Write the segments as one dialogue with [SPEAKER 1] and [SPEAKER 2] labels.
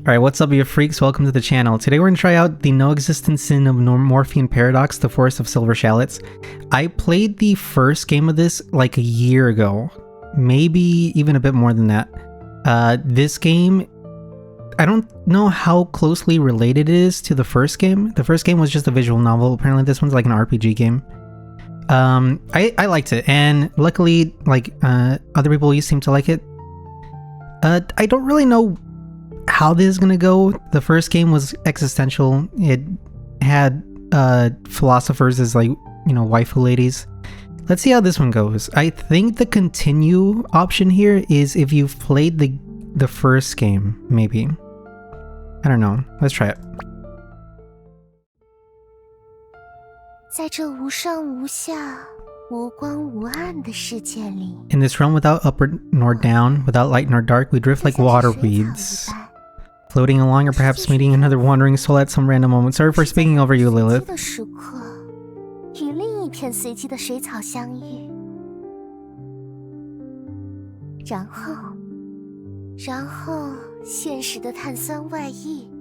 [SPEAKER 1] Alright, what's up you freaks? Welcome to the channel. Today we're going to try out the NOexistenceN of Morphean Paradox, the Forest of Silver Shallots. I played the first game of this like a year ago, maybe even a bit more than that. This game, I don't know how closely related it is to the first game. The first game was just a visual novel. Apparently this one's like an RPG game. I liked it, and luckily like other people seem to like it. I don't really know how this is gonna go. The first game was existential. It had philosophers as like, you know, waifu ladies. Let's see how this one goes. I think the continue option here is if you've played the first game, maybe. I don't know. Let's try it.
[SPEAKER 2] 在这无上无下、无光无暗的世界里
[SPEAKER 1] In this realm without up nor down, without light nor dark, we drift like water weeds, floating along or perhaps meeting another wandering soul at some random moment. Sorry for speaking over you, Lilith.
[SPEAKER 2] 的时刻与另一片随机的水草相遇，然后现实的碳酸外溢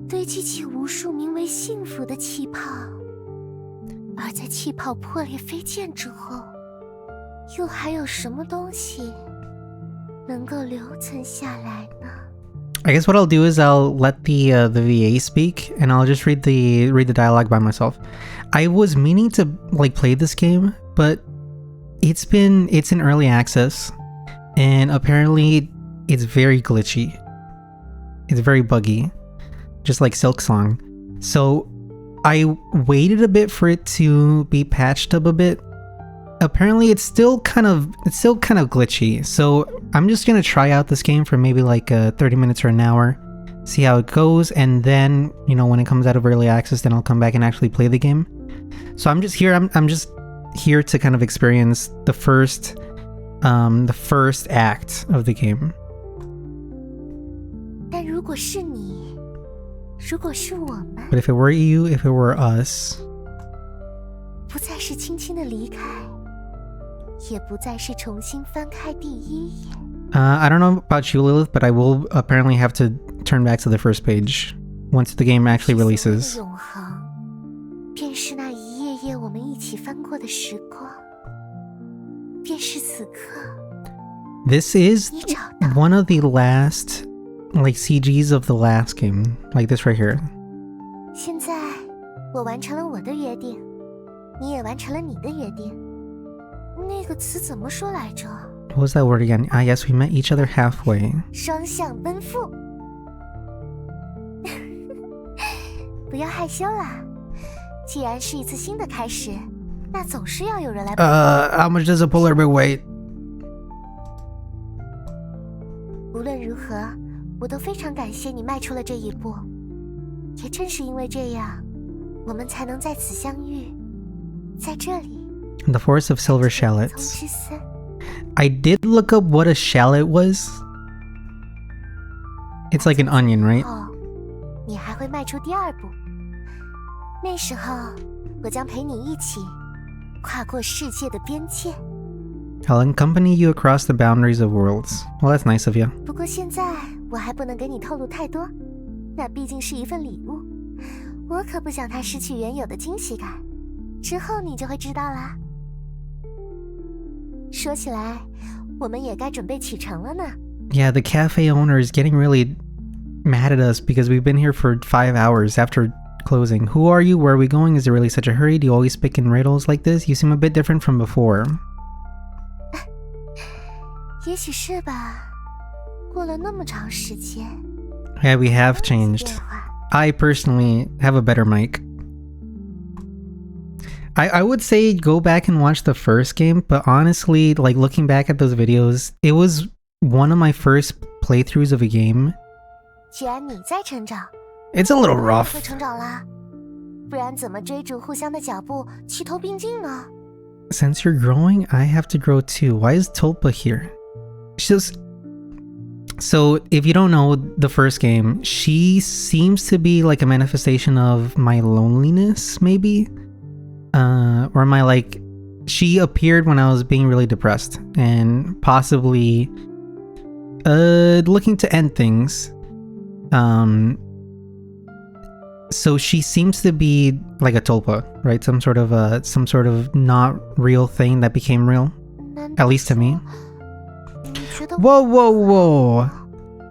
[SPEAKER 2] 堆积起无数名为幸福的气泡，而在气泡破裂飞溅之后，又还有什么东西能够留存下来呢？
[SPEAKER 1] I guess what I'll do is I'll let the VA speak, and I'll just read the dialogue by myself. I was meaning to like play this game, but it's in early access, and apparently it's very glitchy. It's very buggy, just like Silksong. So I waited a bit for it to be patched up a bit. Apparently it's still kind of glitchy, so I'm just gonna try out this game for maybe like 30 minutes or an hour, see how it goes, and then, you know, when it comes out of early access, then I'll come back and actually play the game. So I'm just here to kind of experience the first act of the game.
[SPEAKER 2] 但如果是你，如果是我们，
[SPEAKER 1] But if it were you, if it were us,
[SPEAKER 2] 不再是轻轻的离开，也不再是重新翻开第一页。
[SPEAKER 1] I don't know about you, Lilith, but I will apparently have to turn back to the first page once the game actually releases.
[SPEAKER 2] 永恒，便是那一页页我们一起翻过的时光，便是此刻。
[SPEAKER 1] This is one of the last like CGs of the last game, like this right here.
[SPEAKER 2] 现在我完成了我的约定，你也完成了你的约定。那个词怎么说来着？
[SPEAKER 1] What was that word again? Ah, yes, we met each other halfway.
[SPEAKER 2] 双向奔赴。不要害羞啦，既然是一次新的开始，那总是要有人来。
[SPEAKER 1] How much does a polar bear weigh?
[SPEAKER 2] 无论如何，我都非常感谢你迈出了这一步。也正是因为这样，我们才能在此相遇，在这里。
[SPEAKER 1] In the Forest of Silver Shallots.
[SPEAKER 2] 从之森。
[SPEAKER 1] I did look up what a shallot was. It's like an onion, right?
[SPEAKER 2] 你还会迈出第二步。那时候，我将陪你一起跨过世界的边界。
[SPEAKER 1] I'll accompany you across the boundaries of worlds. Well, that's nice of you.
[SPEAKER 2] 不过现在我还不能给你透露太多，那毕竟是一份礼物，我可不想它失去原有的惊喜感。之后你就会知道啦。说起来，我们也该准备启程了呢。
[SPEAKER 1] Yeah, the cafe owner is getting really mad at us because we've been here for 5 hours after closing. Who are you? Where are we going? Is there really such a hurry? Do you always speak in riddles like this? You seem a bit different from before.
[SPEAKER 2] 也许是吧，过了那么长时间。
[SPEAKER 1] Yeah, we have changed. I personally have a better mic. I would say go back and watch the first game, but honestly, like looking back at those videos, it was one of my first playthroughs of a game.
[SPEAKER 2] 既然你在成长，
[SPEAKER 1] It's a little rough.
[SPEAKER 2] 会成长啦，不然怎么追逐互相的脚步，齐头并进呢？
[SPEAKER 1] Since you're growing, I have to grow too. Why is Tulpa here? So if you don't know the first game, she seems to be like a manifestation of my loneliness, maybe? Or my like, she appeared when I was being really depressed and possibly looking to end things. So she seems to be like a tulpa, right? Some sort of not real thing that became real, at least to me. Whoa, whoa, whoa!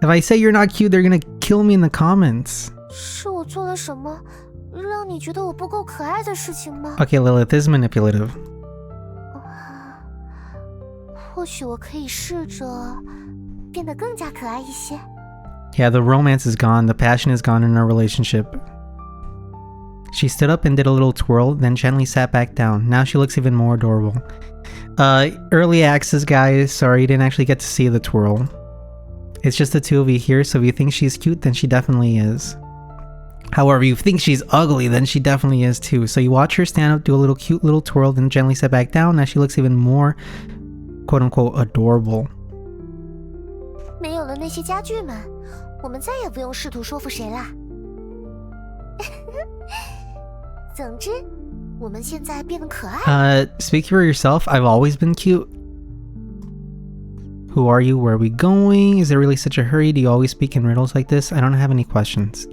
[SPEAKER 1] If I say you're not cute, they're gonna kill me in the comments.
[SPEAKER 2] 是我做了什么让你觉得我不够可爱的事情吗？
[SPEAKER 1] Okay, Lilith, this is manipulative.
[SPEAKER 2] 或许我可以试着变得更加可爱一些。
[SPEAKER 1] Yeah, the romance is gone, the passion is gone in our relationship. She stood up and did a little twirl, then gently sat back down. Now she looks even more adorable. Early access, guys. Sorry you didn't actually get to see the twirl. It's just the two of you here, so if you think she's cute, then she definitely is. However, if you think she's ugly, then she definitely is too. So you watch her stand up, do a little cute little twirl, then gently set back down. Now she looks even more, quote-unquote, adorable.
[SPEAKER 2] 没有了那些家具们，我们再也不用试图说服谁啦。总之，我们现在变得可爱。
[SPEAKER 1] Speak for yourself. I've always been cute. Who are you? Where are we going? Is there really such a hurry? Do you always speak in riddles like this? I don't have any questions.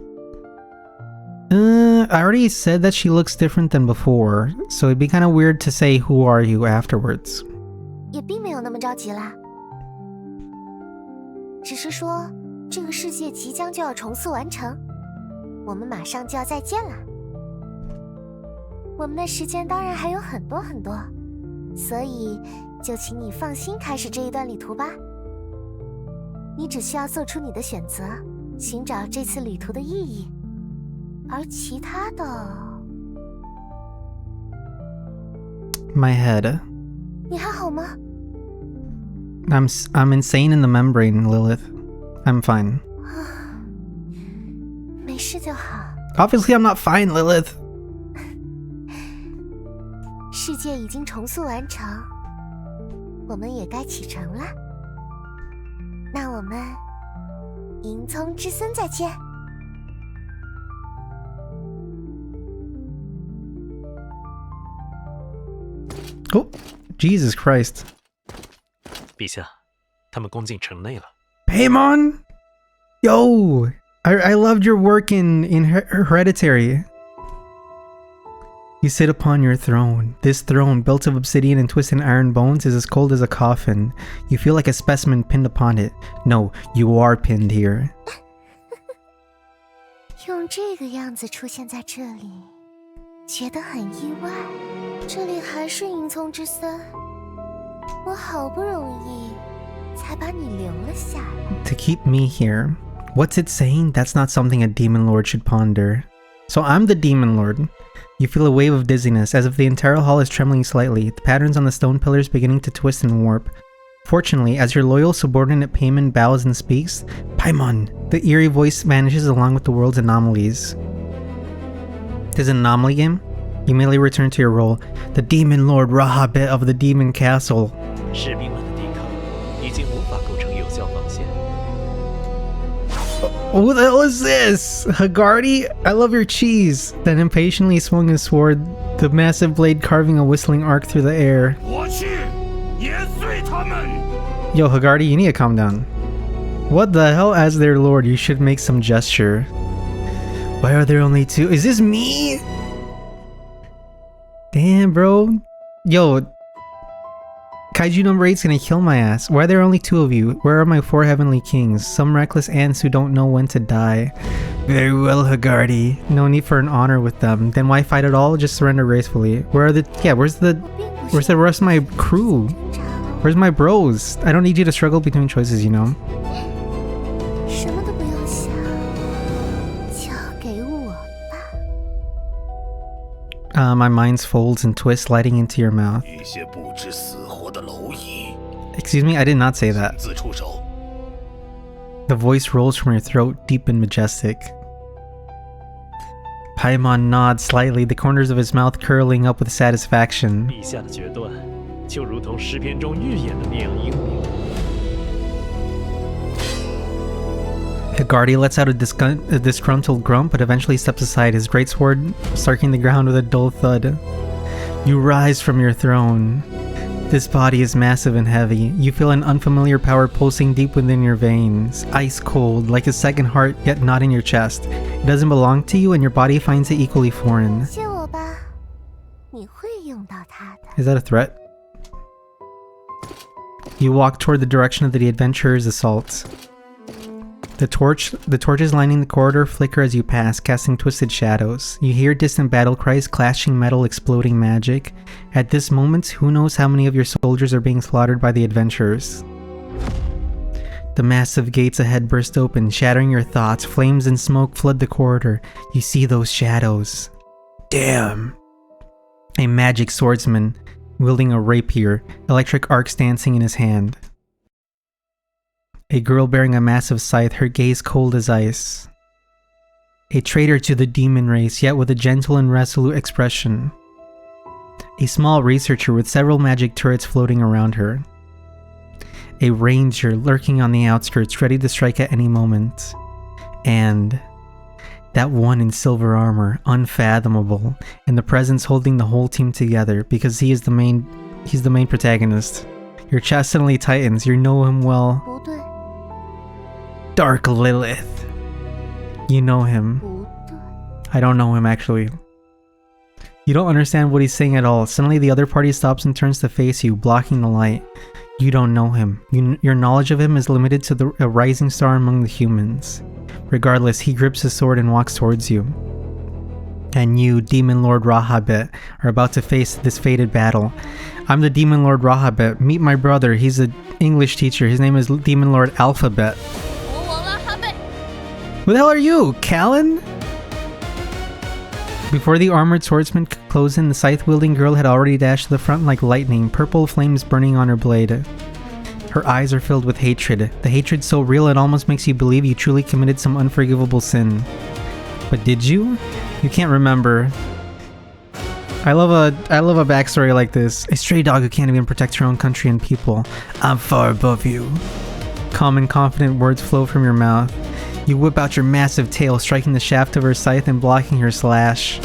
[SPEAKER 1] I already said that she looks different than before, so it'd be kind of weird to say who are you afterwards.
[SPEAKER 2] 也并没有那么着急啦，只是说这个世界即将就要重塑完成，我们马上就要再见了。我们的时间当然还有很多很多，所以就请你放心开始这一段旅途吧。你只需要做出你的选择，寻找这次旅途的意义，而其他的
[SPEAKER 1] My head.
[SPEAKER 2] 你还好吗？
[SPEAKER 1] I'm insane in the membrane, Lilith. I'm fine.
[SPEAKER 2] 没事就好。
[SPEAKER 1] Obviously I'm not fine, Lilith.
[SPEAKER 2] 世界已经重塑完成，我们也该启程了。那我们迎葱之森再见。
[SPEAKER 1] Oh, Jesus Christ.
[SPEAKER 3] 陛下，他们攻进城内了。
[SPEAKER 1] Paimon! Yo! I loved your work in Hereditary. You sit upon your throne. This throne, built of obsidian and twisted iron bones, is as cold as a coffin. You feel like a specimen pinned upon it. No, you are pinned here.
[SPEAKER 2] 用这个样子出现在这里，觉得很意外。这里还是迎葱之森，我好不容易才把你留了下来。
[SPEAKER 1] To keep me here. What's it saying? That's not something a demon lord should ponder. So I'm the demon lord. You feel a wave of dizziness, as if the entire hall is trembling slightly, the patterns on the stone pillars beginning to twist and warp. Fortunately, as your loyal subordinate Paimon bows and speaks, Paimon! The eerie voice vanishes along with the world's anomalies. This is an anomaly game? You immediately return to your role, the Demon Lord Rahabit of the Demon Castle.
[SPEAKER 3] 士兵们的抵抗已经无法构成有效防线。
[SPEAKER 1] Who the hell is this? Hagardi? I love your cheese. Then impatiently swung his sword, the massive blade carving a whistling arc through the air. Yo, Hagardi, you need to calm down. What the hell, as their lord? You should make some gesture. Why are there only two? Is this me? Damn, bro. Yo, Kaiju number 8's gonna kill my ass. Why are there only two of you? Where are my four heavenly kings? Some reckless ants who don't know when to die. Very well, Hagardi. No need for an honor with them. Then why fight at all? Just surrender gracefully. Where are the... Yeah, where's the rest of my crew? Where's my bros? I don't need you to struggle between choices, you know?
[SPEAKER 2] 什么都不用想，交给我吧。
[SPEAKER 1] My mind folds and twists, lighting into your mouth. Excuse me, I did not say that. The voice rolls from your throat, deep and majestic. Paimon nods slightly, the corners of his mouth curling up with satisfaction.
[SPEAKER 3] 陛下的决断，就如同诗篇中预演的那样英明。
[SPEAKER 1] Hagardi lets out a disgruntled grunt, but eventually steps aside, his greatsword striking the ground with a dull thud. You rise from your throne. This body is massive and heavy. You feel an unfamiliar power pulsing deep within your veins. Ice cold, like a second heart, yet not in your chest. It doesn't belong to you and your body finds it equally foreign.
[SPEAKER 2] 借我吧，你会用到它的。
[SPEAKER 1] Is that a threat? You walk toward the direction of the adventurer's assault. The torches lining the corridor flicker as you pass, casting twisted shadows. You hear distant battle cries, clashing metal, exploding magic. At this moment, who knows how many of your soldiers are being slaughtered by the adventurers. The massive gates ahead burst open, shattering your thoughts. Flames and smoke flood the corridor. You see those shadows. Damn! A magic swordsman, wielding a rapier, electric arcs dancing in his hand. A girl bearing a massive scythe, her gaze cold as ice. A traitor to the demon race, yet with a gentle and resolute expression. A small researcher with several magic turrets floating around her. A ranger lurking on the outskirts, ready to strike at any moment. And that one in silver armor, unfathomable, and the presence holding the whole team together because he's the main protagonist. Your chest suddenly tightens, you know him well.
[SPEAKER 2] 不对，
[SPEAKER 1] Dark Lilith. You know him.
[SPEAKER 2] 不对，
[SPEAKER 1] I don't know him actually. You don't understand what he's saying at all. Suddenly the other party stops and turns to face you, blocking the light. You don't know him. Your knowledge of him is limited to a rising star among the humans. Regardless, he grips his sword and walks towards you. And you, Demon Lord Rahabet, are about to face this fated battle. I'm the Demon Lord Rahabet. Meet my brother. He's an English teacher. His name is Demon Lord Alphabet.
[SPEAKER 2] 国王拉哈贝，
[SPEAKER 1] Who the hell are you, Callan? Before the armored swordsman could close in, the scythe-wielding girl had already dashed to the front like lightning, purple flames burning on her blade. Her eyes are filled with hatred. The hatred so real it almost makes you believe you truly committed some unforgivable sin. But did you? You can't remember. I love a backstory like this. A stray dog who can't even protect her own country and people. I'm far above you. Calm and confident words flow from your mouth. You whip out your massive tail, striking the shaft of her scythe and blocking her slash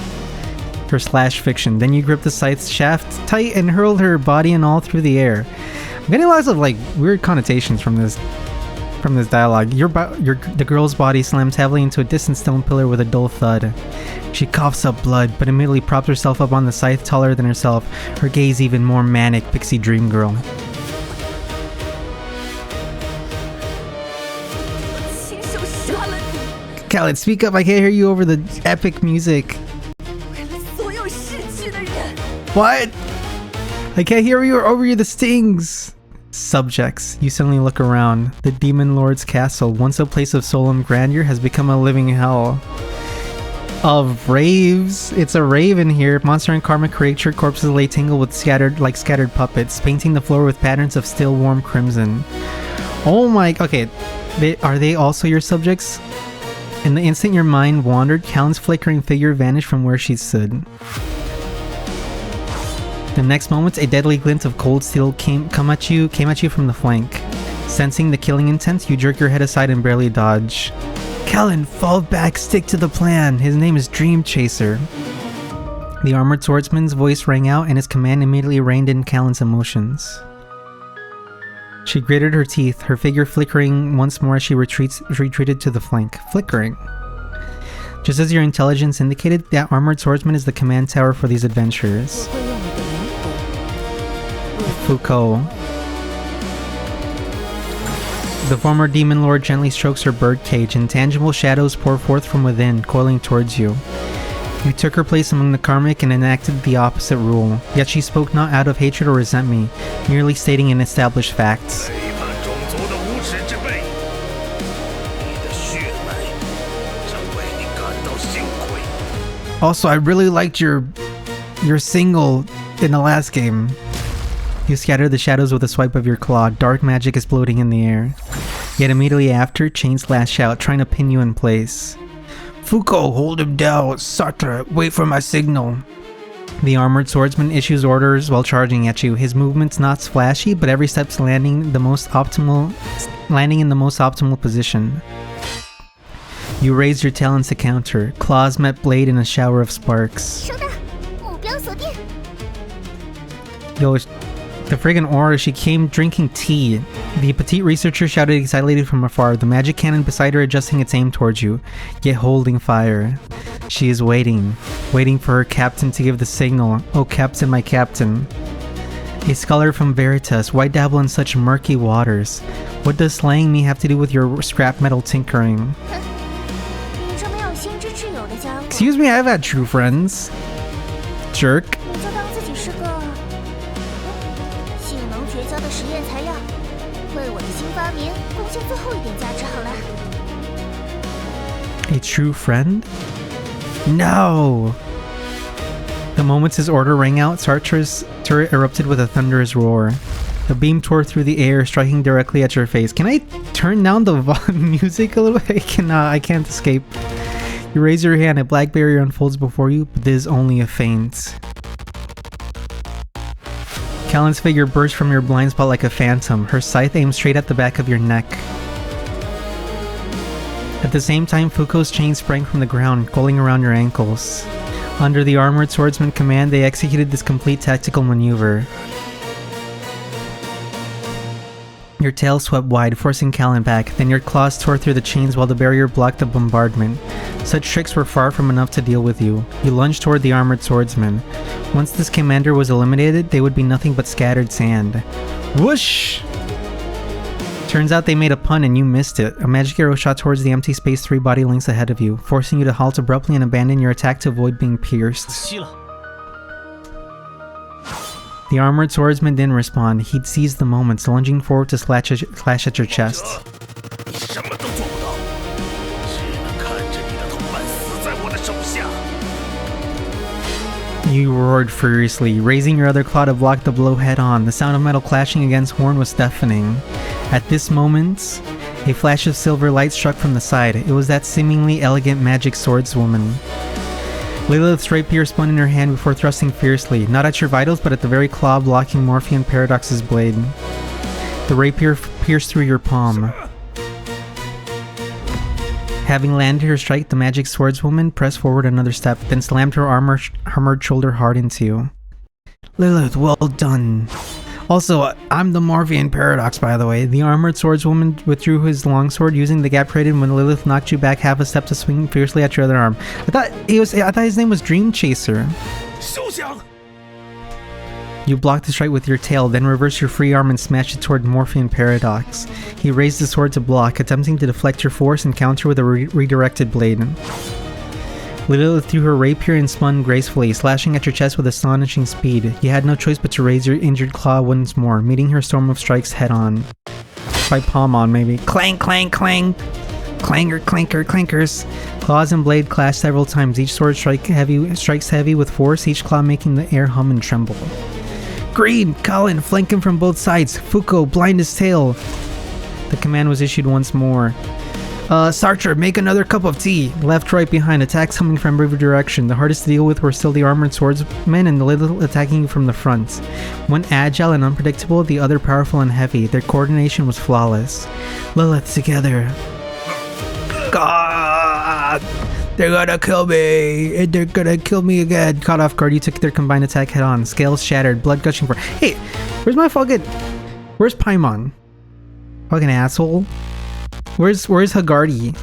[SPEAKER 1] fiction. Then you grip the scythe's shaft tight and hurl her body and all through the air. I'm getting lots of like weird connotations from this dialogue. The girl's body slams heavily into a distant stone pillar with a dull thud. She coughs up blood, but immediately props herself up on the scythe taller than herself, her gaze even more manic, pixie dream girl.
[SPEAKER 2] 亲手杀了你，
[SPEAKER 1] Khaled, speak up, I can't hear you over the epic music.
[SPEAKER 2] 为了所有逝去的人。
[SPEAKER 1] What? I can't hear you over the stings. Subjects, you suddenly look around. The Demon Lord's castle, once a place of solemn grandeur, has become a living hell. Of raves. It's a rave in here. Monster and karmic creature corpses lay tangled with scattered puppets, painting the floor with patterns of still warm crimson. Oh my, okay. Are they also your subjects? In the instant your mind wandered, Callan's flickering figure vanished from where she stood. The next moment, a deadly glint of cold steel came at you from the flank. Sensing the killing intent, you jerk your head aside and barely dodge. Callan, fall back, stick to the plan. His name is Dream Chaser. The armored swordsman's voice rang out, and his command immediately reined in Callan's emotions. She gritted her teeth, her figure flickering once more as she retreated to the flank. Flickering. Just as your intelligence indicated, that armored swordsman is the command tower for these adventurers.
[SPEAKER 2] 我会用你的灵魂。
[SPEAKER 1] Foucault. The former demon lord gently strokes her birdcage, and tangible shadows pour forth from within, coiling towards you. You took her place among the karmic and enacted the opposite rule, yet she spoke not out of hatred or resentment, merely stating an established facts.
[SPEAKER 3] 背叛种族的无耻之辈，你的血脉正为你感到羞愧。
[SPEAKER 1] Also, I really liked your single in the last game. You scatter the shadows with a swipe of your claw. Dark magic is floating in the air. Yet immediately after, chains lash out, trying to pin you in place. Foucault, hold him down. Sartre, wait for my signal. The armored swordsman issues orders while charging at you. His movement's not flashy, but every step's landing in the most optimal position. You raise your talons to counter. Claws met blade in a shower of sparks.
[SPEAKER 2] 收到，目标锁定。
[SPEAKER 1] Yo, The friggin' aura, she came drinking tea. The petite researcher shouted excitedly from afar, the magic cannon beside her adjusting its aim towards you, yet holding fire. She is waiting for her captain to give the signal. Oh, captain, my captain. A scholar from Veritas, why dabble in such murky waters? What does slaying me have to do with your scrap metal tinkering? Excuse me, I've had true friends. Jerk. A true friend? No! The moment his order rang out, Sartre's turret erupted with a thunderous roar. The beam tore through the air, striking directly at your face. Can I turn down the music a little bit? I can't escape. You raise your hand, a black barrier unfolds before you, but this is only a feint. Callan's figure bursts from your blind spot like a phantom, her scythe aimed straight at the back of your neck. At the same time, Fuko's chain sprang from the ground, coiling around your ankles. Under the armored swordsman command, they executed this complete tactical maneuver. Your tail swept wide, forcing Callan back, then your claws tore through the chains while the barrier blocked the bombardment. Such tricks were far from enough to deal with you. You lunged toward the armored swordsman. Once this commander was eliminated, they would be nothing but scattered sand. Whoosh! Turns out they made a pun and you missed it. A magic arrow shot towards the empty space 3 body lengths ahead of you, forcing you to halt abruptly and abandon your attack to avoid being pierced. The armored swordsman didn't respond. He'd seized the moment, lunging forward to slash at your chest. You roared furiously, raising your other claw to block the blow head-on. The sound of metal clashing against horn was deafening. At this moment, a flash of silver light struck from the side. It was that seemingly elegant magic swordswoman. Lilith's rapier spun in her hand before thrusting fiercely, not at your vitals but at the very claw blocking Morphean Paradox's blade. The rapier pierced through your palm. Having landed her strike, the magic swordswoman pressed forward another step, then slammed her armored shoulder hard into you. Lilith, well done. Also, I'm the Morphean Paradox, by the way. The armored swordswoman withdrew his longsword, using the gap created when Lilith knocked you back half a step to swing fiercely at your other arm. I thought his name was Dream Chaser. You blocked the strike with your tail, then reversed your free arm and smashed it toward Morphean Paradox. He raised the sword to block, attempting to deflect your force and counter with a redirected blade. Lilith threw her rapier and spun gracefully, slashing at your chest with astonishing speed. You had no choice but to raise your injured claw once more, meeting her storm of strikes head-on. By palm on, maybe. Clang, clang, clang! Clanger, clanker, clankers! Claws and blade clash several times, each sword strikes heavy with force, each claw making the air hum and tremble. Green! Colin, flank him from both sides! Fuko, blind his tail! The command was issued once more. Sartre, make another cup of tea! Left, right, behind, attacks coming from every direction. The hardest to deal with were still the armored swordsmen and the Lilith attacking you from the front. One agile and unpredictable, the other powerful and heavy. Their coordination was flawless. Lilith together. God! They're gonna kill me! They're gonna kill me again! Caught off guard, you took their combined attack head on. Scales shattered, blood gushing for— Hey! Where's Paimon? Fucking asshole. Where's Hagardi?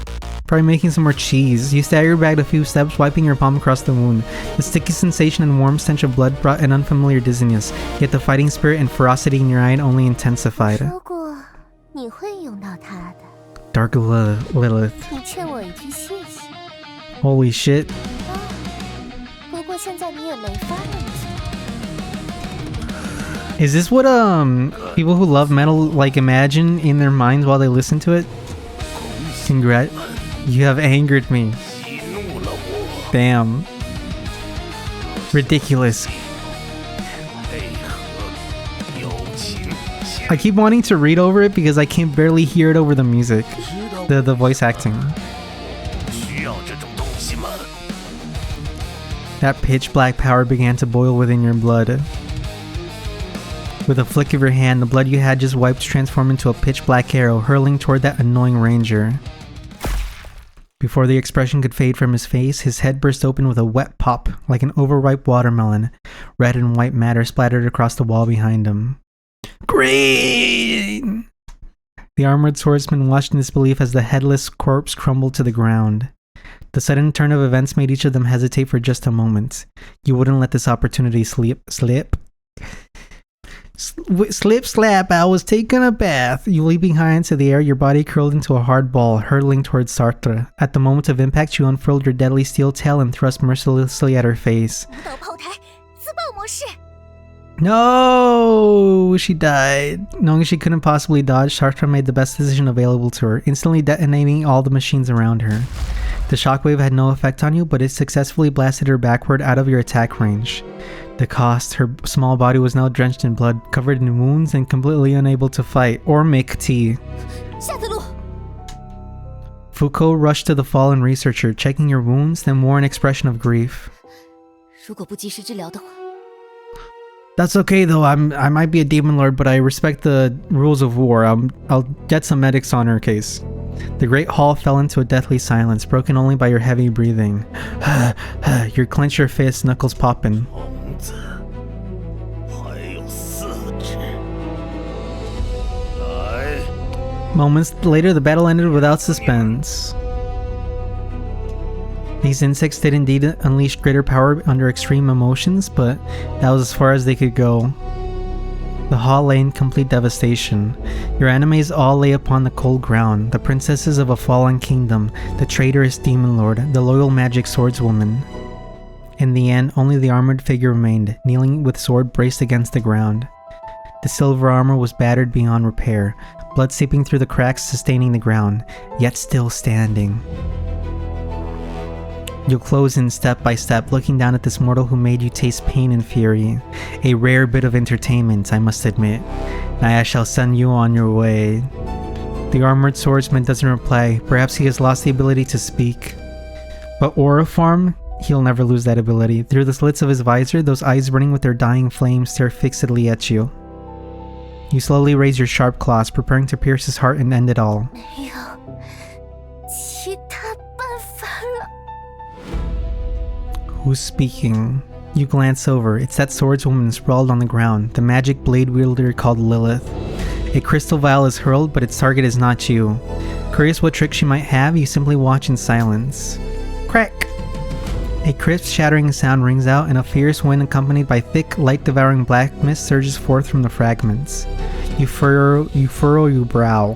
[SPEAKER 1] Probably making some more cheese. You staggered back a few steps, wiping your palm across the wound. The sticky sensation and warm stench of blood brought an unfamiliar dizziness, yet the fighting spirit and ferocity in your eye only intensified. Dark Lilith. Holy shit. Is this what people who love metal like imagine in their minds while they listen to it? You have angered me. Damn. Ridiculous. I keep wanting to read over it because I can barely hear it over the music. The voice acting. That pitch black power began to boil within your blood. With a flick of your hand, the blood you had just wiped transformed into a pitch black arrow, hurling toward that annoying ranger. Before the expression could fade from his face, his head burst open with a wet pop, like an overripe watermelon. Red and white matter splattered across the wall behind him. Great! The armored swordsman watched in disbelief as the headless corpse crumbled to the ground. The sudden turn of events made each of them hesitate for just a moment. You wouldn't let this opportunity slip. Slip, slap, I was taking a bath. You leaping high into the air, your body curled into a hard ball, hurtling towards Sartre. At the moment of impact, you unfurled your deadly steel tail and thrust mercilessly at her face. No! She died. Knowing she couldn't possibly dodge, Sartre made the best decision available to her, instantly detonating all the machines around her. The shockwave had no effect on you, but it successfully blasted her backward out of your attack range. The cost, her small body was now drenched in blood, covered in wounds, and completely unable to fight or make tea. Foucault rushed to the fallen researcher, checking your wounds, then wore an expression of grief. That's okay though, I might be a demon lord, but I respect the rules of war. I'll get some medics on her case. The great hall fell into a deathly silence, broken only by your heavy breathing. You clench your fist, knuckles popping. Moments later, the battle ended without suspense. These insects did indeed unleash greater power under extreme emotions, but that was as far as they could go. The hall lay in complete devastation. Your enemies all lay upon the cold ground, the princesses of a fallen kingdom, the traitorous demon lord, the loyal magic swordswoman. In the end, only the armored figure remained, kneeling with sword braced against the ground. The silver armor was battered beyond repair, blood seeping through the cracks sustaining the ground, yet still standing. You close in step by step, looking down at this mortal who made you taste pain and fury. A rare bit of entertainment, I must admit. Now I shall send you on your way. The armored swordsman doesn't reply. Perhaps he has lost the ability to speak. But Auriform, he'll never lose that ability. Through the slits of his visor, those eyes burning with their dying flames stare fixedly at you. You slowly raise your sharp claws, preparing to pierce his heart and end it all. Who's speaking? You glance over. It's that swordswoman sprawled on the ground, the magic blade wielder called Lilith. A crystal vial is hurled, but its target is not you. Curious what trick she might have, you simply watch in silence. Crack! A crisp, shattering sound rings out, and a fierce wind accompanied by thick, light-devouring black mist surges forth from the fragments. You furrow your brow.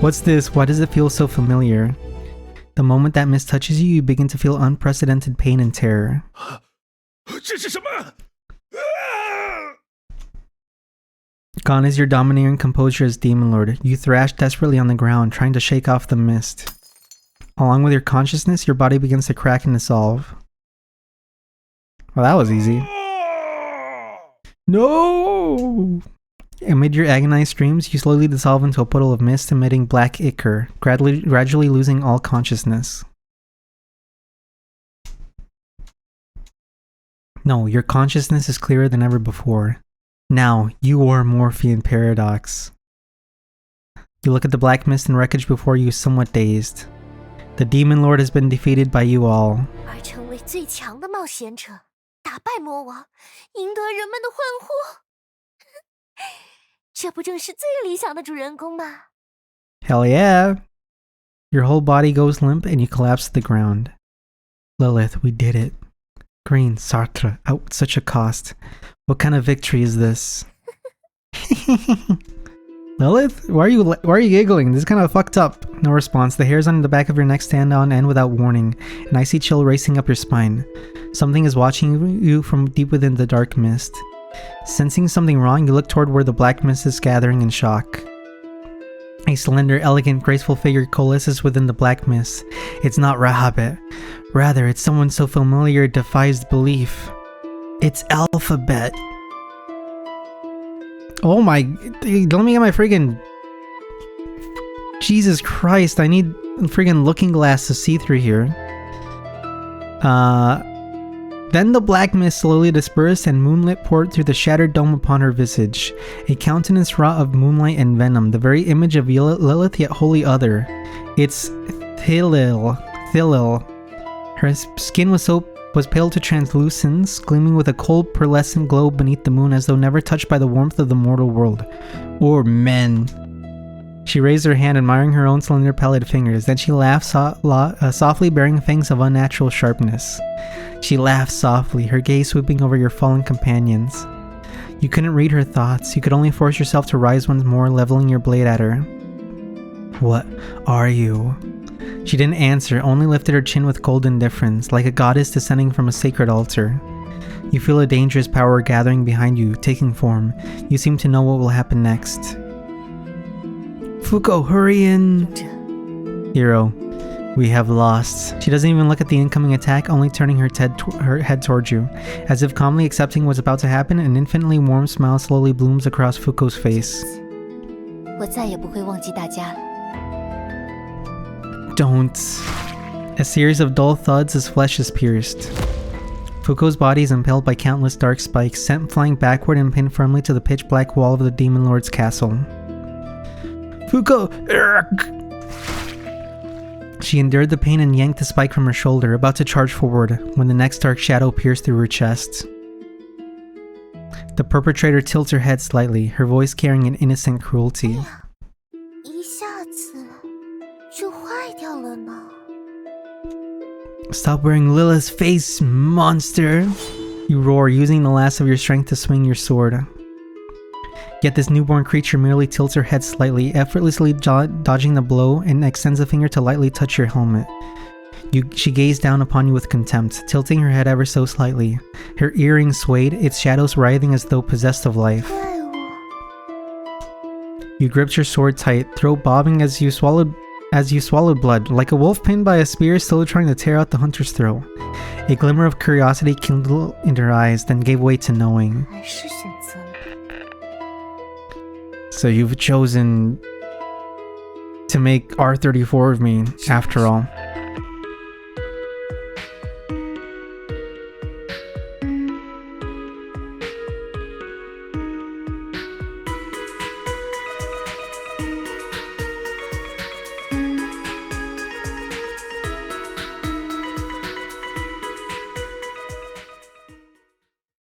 [SPEAKER 1] What's this? Why does it feel so familiar? The moment that mist touches you, you begin to feel unprecedented pain and terror. Gone is your domineering composure as Demon Lord. You thrash desperately on the ground, trying to shake off the mist. Along with your consciousness, your body begins to crack and dissolve. Well, that was easy. No! Amid your agonized screams, you slowly dissolve into a puddle of mist emitting black ichor, gradually losing all consciousness. No, your consciousness is clearer than ever before. Now, you are Morphean Paradox. You look at the black mist and wreckage before you, somewhat dazed. The Demon Lord has been defeated by you all. Hell yeah! Your whole body goes limp and you collapse to the ground. Lilith, we did it. Green, Sartre, out at such a cost. What kind of victory is this? Lilith? Why are you giggling? This is kind of fucked up. No response. The hairs on the back of your neck stand on end without warning, an icy chill racing up your spine. Something is watching you from deep within the dark mist. Sensing something wrong, you look toward where the black mist is gathering in shock. A slender, elegant, graceful figure coalesces within the black mist. It's not Rahabit. Rather, it's someone so familiar it defies belief. It's Alphabet. Oh my... Let me get my friggin... Jesus Christ, I need a friggin' looking glass to see through here. Then the black mist slowly dispersed and moonlit poured through the shattered dome upon her visage. A countenance wrought of moonlight and venom, the very image of Lilith yet wholly other. It's Thilil. Her skin was was pale to translucence, gleaming with a cold pearlescent glow beneath the moon as though never touched by the warmth of the mortal world. Or men. She raised her hand, admiring her own slender pallid fingers. Then she laughed softly, bearing fangs of unnatural sharpness. She laughed softly, her gaze sweeping over your fallen companions. You couldn't read her thoughts. You could only force yourself to rise once more, leveling your blade at her. What are you? She didn't answer, only lifted her chin with cold indifference, like a goddess descending from a sacred altar. You feel a dangerous power gathering behind you, taking form. You seem to know what will happen next. Fuko, hurry in! Hero, we have lost. She doesn't even look at the incoming attack, only turning her head towards you. As if calmly accepting what's about to happen, an infinitely warm smile slowly blooms across Fuko's face.
[SPEAKER 2] 我再也不会忘记大家了。
[SPEAKER 1] Don't. A series of dull thuds as flesh is pierced. Fuko's body is impaled by countless dark spikes, sent flying backward and pinned firmly to the pitch-black wall of the Demon Lord's castle. Fuko! She endured the pain and yanked the spike from her shoulder, about to charge forward, when the next dark shadow pierced through her chest. The perpetrator tilts her head slightly, her voice carrying an innocent cruelty.
[SPEAKER 2] 一下子就坏掉了呢。
[SPEAKER 1] Stop wearing Lilith's face, monster! You roar, using the last of your strength to swing your sword. Yet this newborn creature merely tilts her head slightly, effortlessly dodging the blow, and extends a finger to lightly touch your helmet. She gazed down upon you with contempt, tilting her head ever so slightly. Her earrings swayed, its shadows writhing as though possessed of life. You gripped your sword tight, throat bobbing as you swallowed blood, like a wolf pinned by a spear slowly trying to tear out the hunter's throat. A glimmer of curiosity kindled in her eyes, then gave way to knowing.
[SPEAKER 2] 还是选择了
[SPEAKER 1] So you've chosen to make R34 of me, after all.